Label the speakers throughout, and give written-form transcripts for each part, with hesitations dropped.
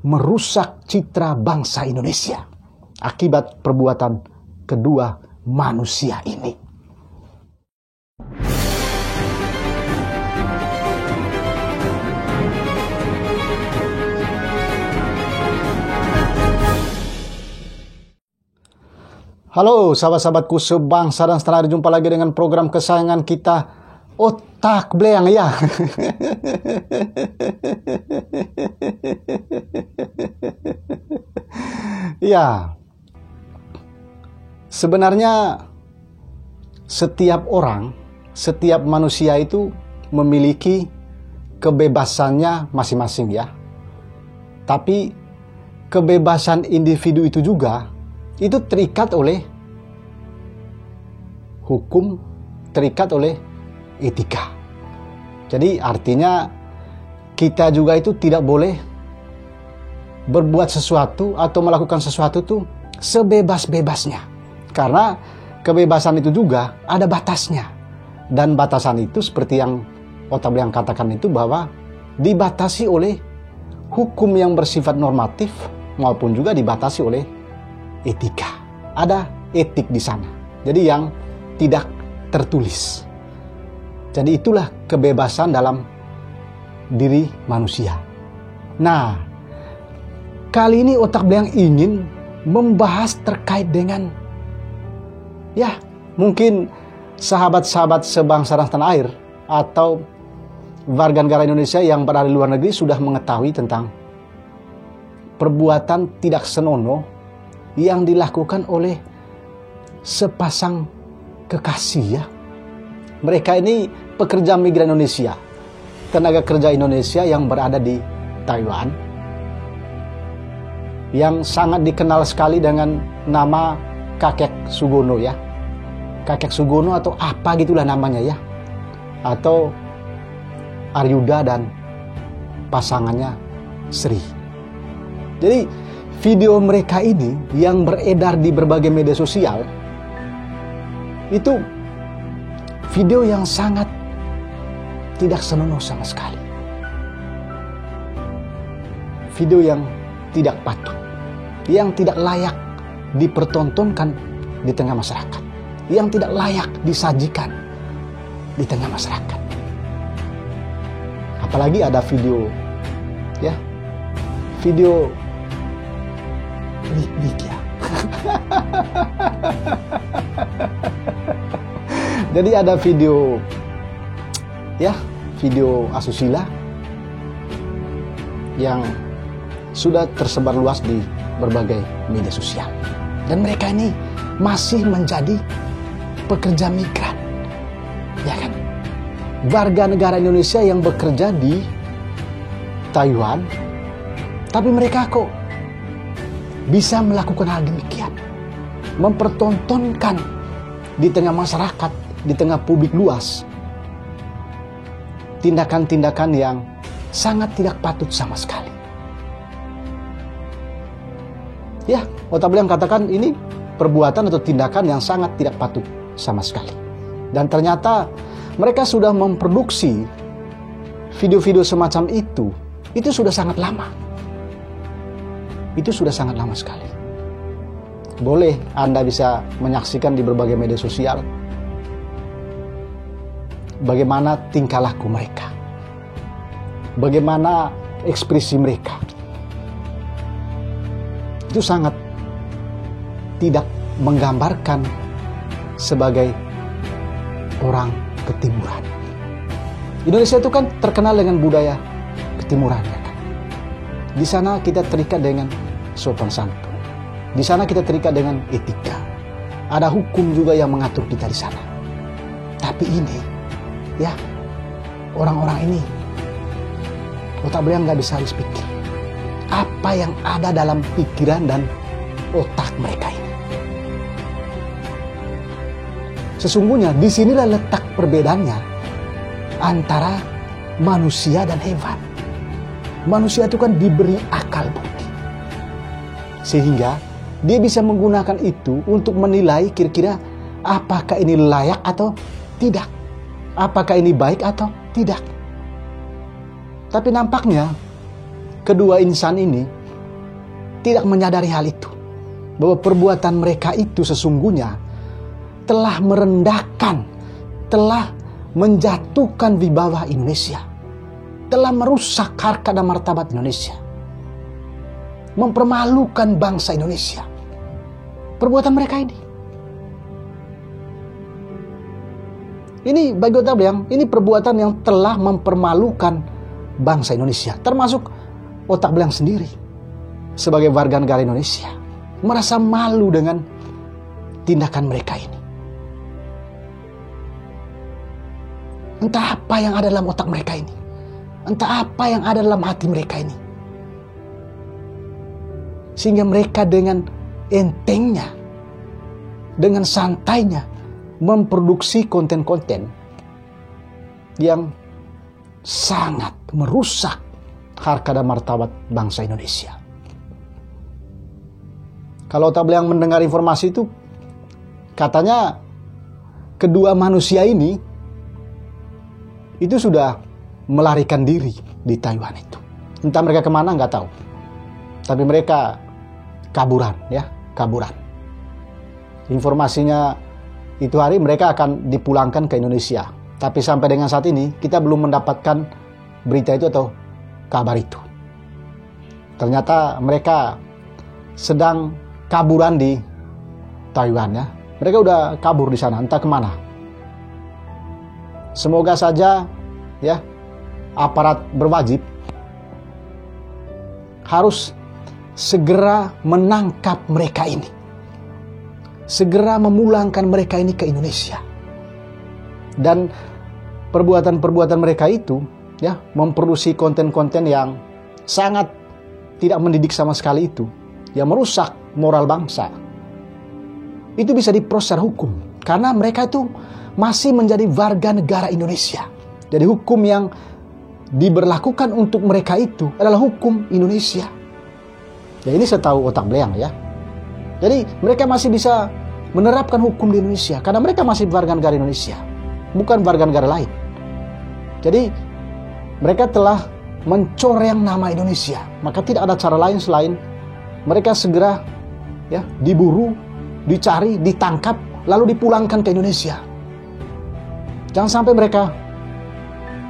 Speaker 1: merusak citra bangsa Indonesia akibat perbuatan kedua manusia ini. Halo sahabat-sahabatku sebangsa dan setanah air, jumpa lagi dengan program kesayangan kita, Otak Bleang ya. Ya, sebenarnya setiap orang, setiap manusia itu memiliki kebebasannya masing-masing ya. Tapi kebebasan individu itu juga itu terikat oleh hukum, terikat oleh etika. Jadi artinya kita juga itu tidak boleh berbuat sesuatu atau melakukan sesuatu itu sebebas-bebasnya. Karena kebebasan itu juga ada batasnya. Dan batasan itu seperti yang Otak Bleang katakan itu, bahwa dibatasi oleh hukum yang bersifat normatif maupun juga dibatasi oleh etika. Ada etik di sana. Jadi yang tidak tertulis. Jadi itulah kebebasan dalam diri manusia. Nah, kali ini Otak Bleang ingin membahas terkait dengan, ya, mungkin sahabat-sahabat sebangsa dan setanah air atau warga negara Indonesia yang berada di luar negeri sudah mengetahui tentang perbuatan tidak senonoh yang dilakukan oleh sepasang kekasih ya. Mereka ini pekerja migran Indonesia, tenaga kerja Indonesia yang berada di Taiwan, yang sangat dikenal sekali dengan nama Kakek Sugono ya. Kakek Sugono atau apa gitulah namanya ya. Atau Aryuda dan pasangannya Sri. Jadi video mereka ini yang beredar di berbagai media sosial itu video yang sangat tidak senonoh sama sekali. Video yang tidak patut, yang tidak layak dipertontonkan di tengah masyarakat, yang tidak layak disajikan di tengah masyarakat. Apalagi ada video ya, video lik ya. Jadi ada video ya, video asusila yang sudah tersebar luas di berbagai media sosial. Dan mereka ini masih menjadi pekerja migran. Ya kan? Warga negara Indonesia yang bekerja di Taiwan, tapi mereka kok bisa melakukan hal demikian, mempertontonkan di tengah masyarakat, di tengah publik luas, tindakan-tindakan yang sangat tidak patut sama sekali. Ya, Otak Bleang katakan ini perbuatan atau tindakan yang sangat tidak patut sama sekali. Dan ternyata mereka sudah memproduksi video-video semacam itu sudah sangat lama. Itu sudah sangat lama sekali. Boleh Anda bisa menyaksikan di berbagai media sosial bagaimana tingkah laku mereka, bagaimana ekspresi mereka. Itu sangat tidak menggambarkan sebagai orang ketimuran. Indonesia itu kan terkenal dengan budaya ketimuran ya kan? Di sana kita terikat dengan sopan santun. Di sana kita terikat dengan etika. Ada hukum juga yang mengatur kita di sana. Tapi ini, ya, orang-orang ini, Otak Bleang nggak bisa habis pikir. Apa yang ada dalam pikiran dan otak mereka ini. Sesungguhnya disinilah letak perbedaannya antara manusia dan hewan. Manusia itu kan diberi akal budi, sehingga dia bisa menggunakan itu untuk menilai kira-kira apakah ini layak atau tidak, apakah ini baik atau tidak. Tapi nampaknya kedua insan ini tidak menyadari hal itu. Bahwa perbuatan mereka itu sesungguhnya telah merendahkan, telah menjatuhkan wibawa Indonesia, telah merusak harkat dan martabat Indonesia, mempermalukan bangsa Indonesia. Perbuatan mereka ini bagi Otak Belang, ini perbuatan yang telah mempermalukan bangsa Indonesia, termasuk Otak Belang sendiri sebagai warga negara Indonesia merasa malu dengan tindakan mereka ini. Entah apa yang ada dalam otak mereka ini, entah apa yang ada dalam hati mereka ini, sehingga mereka dengan entengnya, dengan santainya memproduksi konten-konten yang sangat merusak harkat dan martabat bangsa Indonesia. Kalau Otak Belang mendengar informasi itu, katanya kedua manusia ini itu sudah melarikan diri di Taiwan itu. Entah mereka kemana, nggak tahu. Tapi mereka kaburan. Informasinya itu hari mereka akan dipulangkan ke Indonesia. Tapi sampai dengan saat ini kita belum mendapatkan berita itu atau kabar itu. Ternyata mereka sedang kaburan di Taiwan ya. Mereka udah kabur di sana, entah kemana. Semoga saja ya aparat berwajib harus segera menangkap mereka ini. Segera memulangkan mereka ini ke Indonesia. Dan perbuatan-perbuatan mereka itu ya memproduksi konten-konten yang sangat tidak mendidik sama sekali itu, yang merusak moral bangsa. Itu bisa diproses secara hukum karena mereka itu masih menjadi warga negara Indonesia. Jadi hukum yang diberlakukan untuk mereka itu adalah hukum Indonesia. Ya ini setahu Otak Belang ya. Jadi mereka masih bisa menerapkan hukum di Indonesia karena mereka masih warga negara Indonesia, bukan warga negara lain. Jadi mereka telah mencoreng nama Indonesia. Maka tidak ada cara lain selain mereka segera ya diburu, dicari, ditangkap, lalu dipulangkan ke Indonesia. Jangan sampai mereka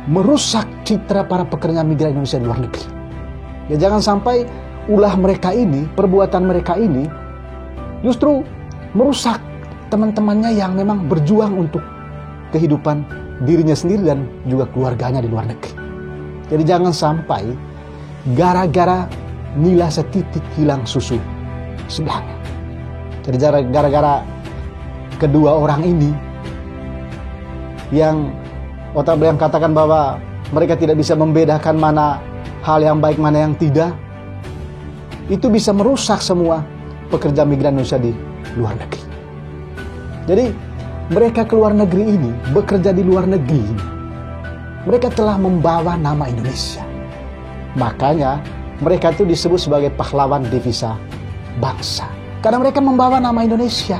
Speaker 1: merusak citra para pekerja migran Indonesia di luar negeri. Ya jangan sampai ulah mereka ini, perbuatan mereka ini justru merusak teman-temannya yang memang berjuang untuk kehidupan dirinya sendiri dan juga keluarganya di luar negeri. Jadi jangan sampai gara-gara nila setitik hilang susu sebelahnya. Jadi gara-gara kedua orang ini yang Otak Belang katakan bahwa mereka tidak bisa membedakan mana hal yang baik, mana yang tidak, itu bisa merusak semua pekerja migran Indonesia di luar negeri. Jadi mereka ke luar negeri ini, bekerja di luar negeri ini, mereka telah membawa nama Indonesia. Makanya mereka itu disebut sebagai pahlawan devisa bangsa, karena mereka membawa nama Indonesia.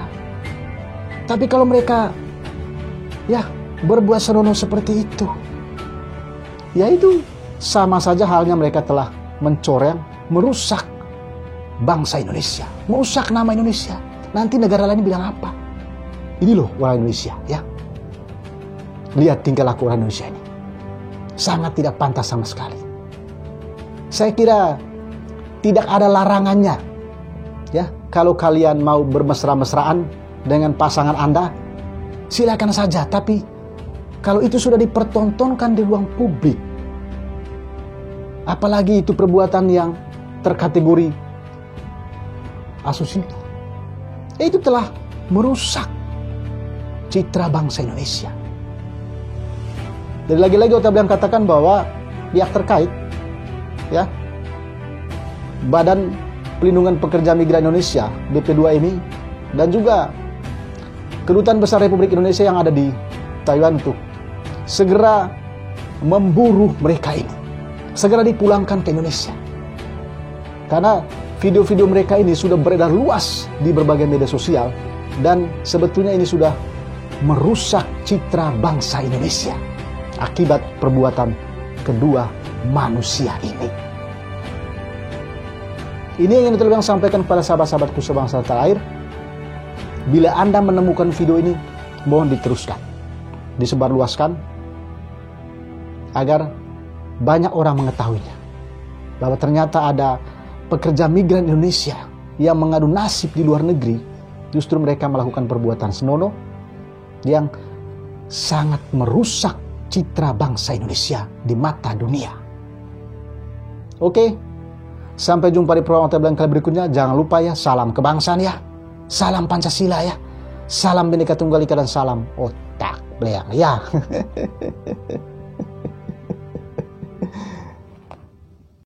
Speaker 1: Tapi kalau mereka ya berbuat senonoh seperti itu, ya itu sama saja halnya mereka telah mencoreng, merusak bangsa Indonesia, merusak nama Indonesia. Nanti negara lain bilang apa? Ini loh orang Indonesia ya. Lihat tingkah laku orang Indonesia ini. Sangat tidak pantas sama sekali. Saya kira tidak ada larangannya ya. Kalau kalian mau bermesra-mesraan dengan pasangan Anda, silakan saja. Tapi kalau itu sudah dipertontonkan di ruang publik, apalagi itu perbuatan yang terkategori asusila, itu telah merusak citra bangsa Indonesia. Jadi lagi-lagi Otak Belang katakan bahwa pihak terkait ya, Badan Pelindungan Pekerja Migran Indonesia BP2MI dan juga Kedutaan Besar Republik Indonesia yang ada di Taiwan itu segera memburu mereka ini, segera dipulangkan ke Indonesia. Karena video-video mereka ini sudah beredar luas di berbagai media sosial dan sebetulnya ini sudah merusak citra bangsa Indonesia akibat perbuatan kedua manusia ini. Ini yang ingin saya sampaikan kepada sahabat-sahabatku sebangsa tanah air. Bila Anda menemukan video ini, mohon diteruskan, disebarluaskan, agar banyak orang mengetahuinya. Bahwa ternyata ada pekerja migran Indonesia yang mengadu nasib di luar negeri, justru mereka melakukan perbuatan senonoh yang sangat merusak citra bangsa Indonesia di mata dunia. Oke, sampai jumpa di program Otak Bilang kali berikutnya. Jangan lupa ya, salam kebangsaan ya, salam Pancasila ya, salam Bhinneka Tunggal Ika, dan salam Otak Belang ya.